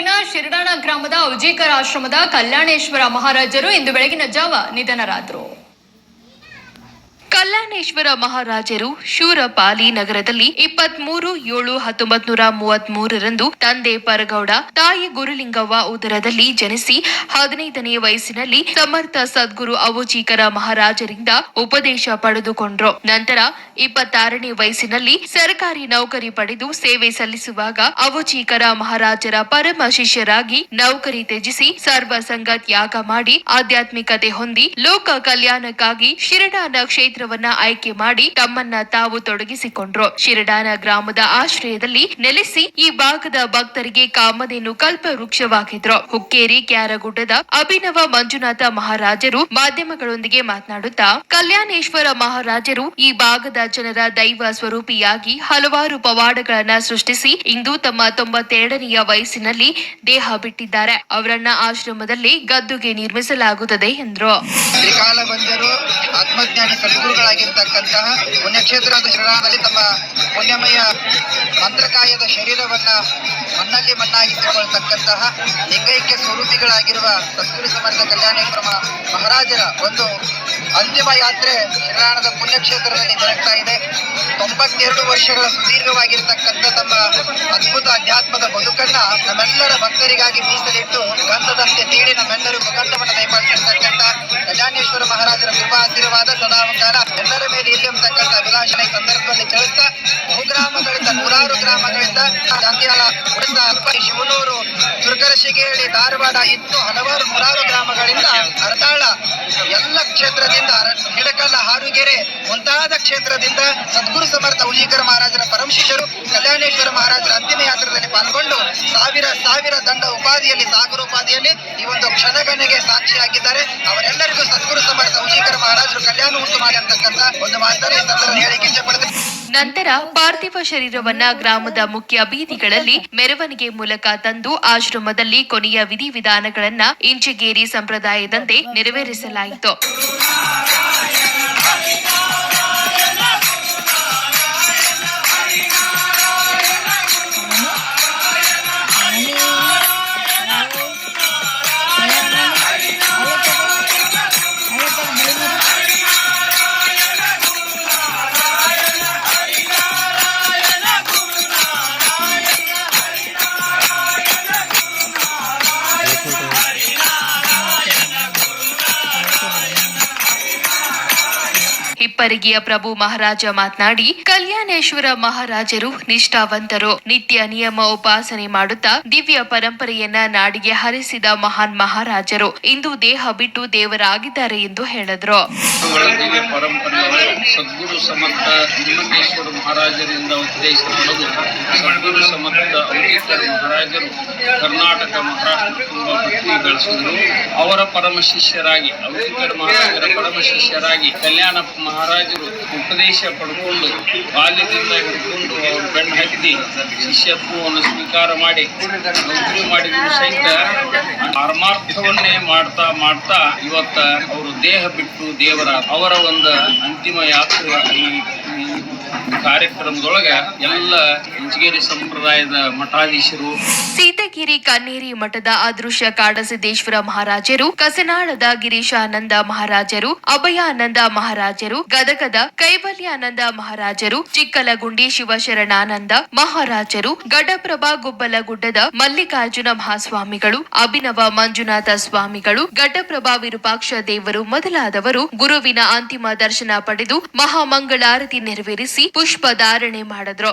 ತಾಲೂಕಿನ ಶಿರಡಾಣ ಗ್ರಾಮದ ಉಜೀಕರ ಆಶ್ರಮದ ಕಲ್ಯಾಣೇಶ್ವರ ಮಹಾರಾಜರು ಇಂದು ಬೆಳಗಿನ ಜಾವ ನಿಧನರಾದರು. ಕಲ್ಯಾಣೇಶ್ವರ ಮಹಾರಾಜರು ಶೂರಪಾಲಿ ನಗರದಲ್ಲಿ 23/7/1933 ತಂದೆ ಪರಗೌಡ, ತಾಯಿ ಗುರುಲಿಂಗವ್ವ ಉದರದಲ್ಲಿ ಜನಿಸಿ 15ನೇ ವಯಸ್ಸಿನಲ್ಲಿ ಸಮರ್ಥ ಸದ್ಗುರು ಅವಚೀಕರ ಮಹಾರಾಜರಿಂದ ಉಪದೇಶ ಪಡೆದುಕೊಂಡ್ರು. ನಂತರ 26ನೇ ವಯಸ್ಸಿನಲ್ಲಿ ಸರ್ಕಾರಿ ನೌಕರಿ ಪಡೆದು ಸೇವೆ ಸಲ್ಲಿಸುವಾಗ ಅವಚೀಕರ ಮಹಾರಾಜರ ಪರಮ ಶಿಷ್ಯರಾಗಿ ನೌಕರಿ ತ್ಯಜಿಸಿ ಸರ್ವ ಸಂಘ ತ್ಯಾಗ ಮಾಡಿ ಆಧ್ಯಾತ್ಮಿಕತೆ ಹೊಂದಿ ಲೋಕ ಕಲ್ಯಾಣಕ್ಕಾಗಿ ಶಿರಡಾನ ಕ್ಷೇತ್ರವನ್ನ ಆಯ್ಕೆ ಮಾಡಿ ತಮ್ಮನ್ನ ತಾವು ತೊಡಗಿಸಿಕೊಂಡ್ರು. ಶಿರಡಾನ ಗ್ರಾಮದ ಆಶ್ರಯದಲ್ಲಿ ನೆಲೆಸಿ ಈ ಭಾಗದ ಭಕ್ತರಿಗೆ ಕಾಮಧೇನು ಕಲ್ಪ ವೃಕ್ಷವಾಗಿದ್ರು. ಹುಕ್ಕೇರಿ ಕ್ಯಾರಗುಡ್ಡದ ಅಭಿನವ ಮಂಜುನಾಥ ಮಹಾರಾಜರು ಮಾಧ್ಯಮಗಳೊಂದಿಗೆ ಮಾತನಾಡುತ್ತಾ, ಕಲ್ಯಾಣೇಶ್ವರ ಮಹಾರಾಜರು ಈ ಭಾಗದ ಜನರ ದೈವ ಸ್ವರೂಪಿಯಾಗಿ ಹಲವಾರು ಪವಾಡಗಳನ್ನ ಸೃಷ್ಟಿಸಿ ಇಂದು ತಮ್ಮ 92ನೆಯ ವಯಸ್ಸಿನಲ್ಲಿ ದೇಹ ಬಿಟ್ಟಿದ್ದಾರೆ. ಅವರನ್ನ ಆಶ್ರಮದಲ್ಲಿ ಗದ್ದುಗೆ ನಿರ್ಮಿಸಲಾಗುತ್ತದೆ ಎಂದ್ರು. ಆತ್ಮಜ್ಞಾನಿ ಸದ್ಗುರುಗಳಾಗಿರ್ತಕ್ಕಂತಹ ಪುಣ್ಯಕ್ಷೇತ್ರದ ಶಿರಡಾಣದಲ್ಲಿ ತಮ್ಮ ಪುಣ್ಯಮಯ ಮಂತ್ರಕಾಯದ ಶರೀರವನ್ನ ಮಣ್ಣಲ್ಲಿ ಮಣ್ಣಾಗಿಸಿಕೊಳ್ತಕ್ಕಂತಹ ಲಿಂಗೈಕ್ಯ ಸ್ವರೂಪಿಗಳಾಗಿರುವ ಸದ್ಗುರು ಸಮರ್ಥ ಕಲ್ಯಾಣೇಶ್ವರ ಮಹಾರಾಜರ ಒಂದು ಅಂತಿಮ ಯಾತ್ರೆ ಶಿರಡಾಣದ ಪುಣ್ಯಕ್ಷೇತ್ರದಲ್ಲಿ ಜರುಗ್ತಾ ಇದೆ. 92 ವರ್ಷಗಳ ಸುದೀರ್ಘವಾಗಿರ್ತಕ್ಕಂಥ ತಮ್ಮ ಅದ್ಭುತ ಅಧ್ಯಾತ್ಮದ ಬದುಕನ್ನ ನಮ್ಮೆಲ್ಲರ ಭಕ್ತರಿಗಾಗಿ ಮೀಸಲಿಟ್ಟು ಗಂಧದಂತೆ ತೀಡಿ ನಮ್ಮೆಲ್ಲರೂ ಮುಖಂಡವನ್ನು ದಯಪಾಲಿಸಿರ್ತಕ್ಕಂಥ ಕಲ್ಯಾಣೇಶ್ವರ ಮಹಾರಾಜರ ಕೃಪಾ ಆಶೀರ್ವಾದ ಸದಾಕಾಲ ಎಲ್ಲರ ಮೇಲೆ ಇಲ್ಲಿ ಎಂಬತಕ್ಕಂಥ ಅಭಿಲಾಷಣೆ ಸಂದರ್ಭದಲ್ಲಿ ತಿಳಿಸ್ತಾ ಬಹುಗ್ರಾಮಗಳಿಂದ ನೂರಾರು ಗ್ರಾಮಗಳಿಂದ ಜಾತಿಯಾಳ, ಉಡಸ, ಅಲ್ಪಡಿ, ಶಿವನೂರು, ದುರ್ಗರಶಿಗೇಳಿ, ಧಾರವಾಡ ಇನ್ನು ಹಲವಾರು ನೂರಾರು ಗ್ರಾಮಗಳಿಂದ ಹರತಾಳ ಎಲ್ಲ ಕ್ಷೇತ್ರದಿಂದ ಹಿಡಕಲ್ಲ, ಹಾರುಗೆರೆ ಮುಂತಾದ ಕ್ಷೇತ್ರದಿಂದ ಸದ್ಗುರು ಸಮರ್ಥ ಉಜೀಕರ ಮಹಾರಾಜರ ಪರಮ ಶಿಷ್ಯರು ಕಲ್ಯಾಣೇಶ್ವರ ಮಹಾರಾಜರ ಅಂತಿಮ ಯಾತ್ರದಲ್ಲಿ ಪಾಲ್ಗೊಂಡು ಸಾವಿರ ದಂಡ ಉಪಾಧಿಯಲ್ಲಿ ಸಾಗರ ಉಪಾಧಿಯಲ್ಲಿ ಈ ಒಂದು ಕ್ಷಣಗಣನೆಗೆ ಸಾಕ್ಷಿಯಾಗಿದ್ದಾರೆ. ಅವರೆಲ್ಲರಿಗೂ ಸದ್ಗುರು ಸಮರ್ಥ ಉಜೀಕರ ಮಹಾರಾಜರು ಕಲ್ಯಾಣ ಉಂಟು ಮಾಡಿ ಅಂತಕ್ಕಂಥ ಒಂದು ಮಾತನ್ನು ಹೇಳಿಕೆ ಇಚ್ಛೆಪಡುತ್ತೇನೆ. ನಂತರ ಪಾರ್ಥಿವ ಶರೀರವನ್ನ ಗ್ರಾಮದ ಮುಖ್ಯ ಬೀದಿಗಳಲ್ಲಿ ಮೆರವಣಿಗೆ ಮೂಲಕ ತಂದು ಆಶ್ರಮದಲ್ಲಿ ಕೊನೆಯ ವಿಧಿವಿಧಾನಗಳನ್ನ ಇಂಚಿಗೇರಿ ಸಂಪ್ರದಾಯದಂತೆ ನೆರವೇರಿಸಲಾಯಿತು. ಹಿಪ್ಪರಿಗೆಯ ಪ್ರಭು ಮಹಾರಾಜ ಮಾತನಾಡಿ, ಕಲ್ಯಾಣೇಶ್ವರ ಮಹಾರಾಜರು ನಿಷ್ಠಾವಂತರು, ನಿತ್ಯ ನಿಯಮ ಉಪಾಸನೆ ಮಾಡುತ್ತಾ ದಿವ್ಯ ಪರಂಪರೆಯನ್ನ ನಾಡಿಗೆ ಹರಿಸಿದ ಮಹಾನ್ ಮಹಾರಾಜರು ಇಂದು ದೇಹ ಬಿಟ್ಟು ದೇವರಾಗಿದ್ದಾರೆ ಎಂದು ಹೇಳಿದ್ರು. ಸದ್ಗುರು ಸಮರ್ಥ ಲಿಂಗೇಶ್ವರ ಮಹಾರಾಜರಿಂದ ಉಪದೇಶ ಪಡೆದು ಸದ್ಗುರು ಸಮರ್ಥ ಅವಚೀಕರ ಮಹಾರಾಜರು ಕರ್ನಾಟಕ, ಮಹಾರಾಷ್ಟ್ರ ತುಂಬಾ ಭಕ್ತಿ ಬೆಳೆಸಿದರು. ಅವರ ಪರಮ ಶಿಷ್ಯರಾಗಿ ಅವಚೀಕರ ಮಹಾರಾಜರ ಪರಮ ಶಿಷ್ಯರಾಗಿ ಕಲ್ಯಾಣ ಮಹಾರಾಜರು ಉಪದೇಶ ಪಡ್ಕೊಂಡು ಬಾಲ್ಯದಿಂದ ಹಿಡ್ಕೊಂಡು ಅವರು ಬೆನ್ನು ಹತ್ತಿ ಶಿಷ್ಯತ್ವವನ್ನು ಸ್ವೀಕಾರ ಮಾಡಿ ನೌಕರಿ ಮಾಡಿದ್ರು ಸಹಿತ ಪರಮಾರ್ಥವನ್ನೇ ಮಾಡ್ತಾ ಇವತ್ತ ಅವರು ದೇಹ ಬಿಟ್ಟು ದೇವರ ಅವರ ಒಂದು ಅಂತಿಮ ಯಾತ್ರೆ ಈ ಕಾರ್ಯಕ್ರಮದೊಳಗ ಎಲ್ಲ ಇಂಚಿಗೇರಿ ಸಂಪ್ರದಾಯದ ಮಠಾಧೀಶರು, ಸೀತಗಿರಿ ಕನ್ನೇರಿ ಮಠದ ಅದೃಶ್ಯ ಕಾಡಸಿದ್ದೇಶ್ವರ ಮಹಾರಾಜರು, ಕಸನಾಳದ ಗಿರೀಶಾನಂದ ಮಹಾರಾಜರು, ಅಭಯಾನಂದ ಮಹಾರಾಜರು, ಗದಗದ ಕೈವಲ್ಯಾನಂದ ಮಹಾರಾಜರು, ಚಿಕ್ಕಲಗುಂಡಿ ಶಿವಶರಣಾನಂದ ಮಹಾರಾಜರು, ಗಡ್ಡಪ್ರಭಾ ಗುಬ್ಬಲಗುಡ್ಡದ ಮಲ್ಲಿಕಾರ್ಜುನ ಮಹಾಸ್ವಾಮಿಗಳು, ಅಭಿನವ ಮಂಜುನಾಥ ಸ್ವಾಮಿಗಳು, ಗಡ್ಡಪ್ರಭಾ ವಿರೂಪಾಕ್ಷ ದೇವರು ಮೊದಲಾದವರು ಗುರುವಿನ ಅಂತಿಮ ದರ್ಶನ ಪಡೆದು ಮಹಾಮಂಗಳಾರತಿ ನೆರವೇರಿಸಿ ಪುಷ್ಪ ಧಾರಣೆ ಮಾಡಿದ್ರು.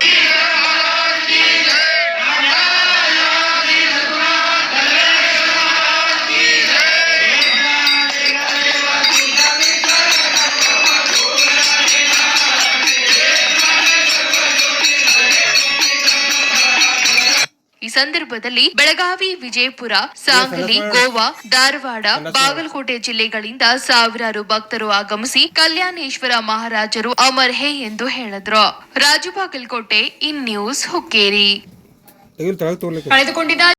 ಈ ಸಂದರ್ಭದಲ್ಲಿ ಬೆಳಗಾವಿ, ವಿಜಯಪುರ, ಸಾಂಗಲಿ, ಗೋವಾ, ಧಾರವಾಡ, ಬಾಗಲಕೋಟೆ ಜಿಲ್ಲೆಗಳಿಂದ ಸಾವಿರಾರು ಭಕ್ತರು ಆಗಮಿಸಿ ಕಲ್ಯಾಣೇಶ್ವರ ಮಹಾರಾಜರು ಅಮರ್ ಹೇ ಎಂದು ಹೇಳಿದ್ರು. Raju Bagalkote, in news, Hukkeri.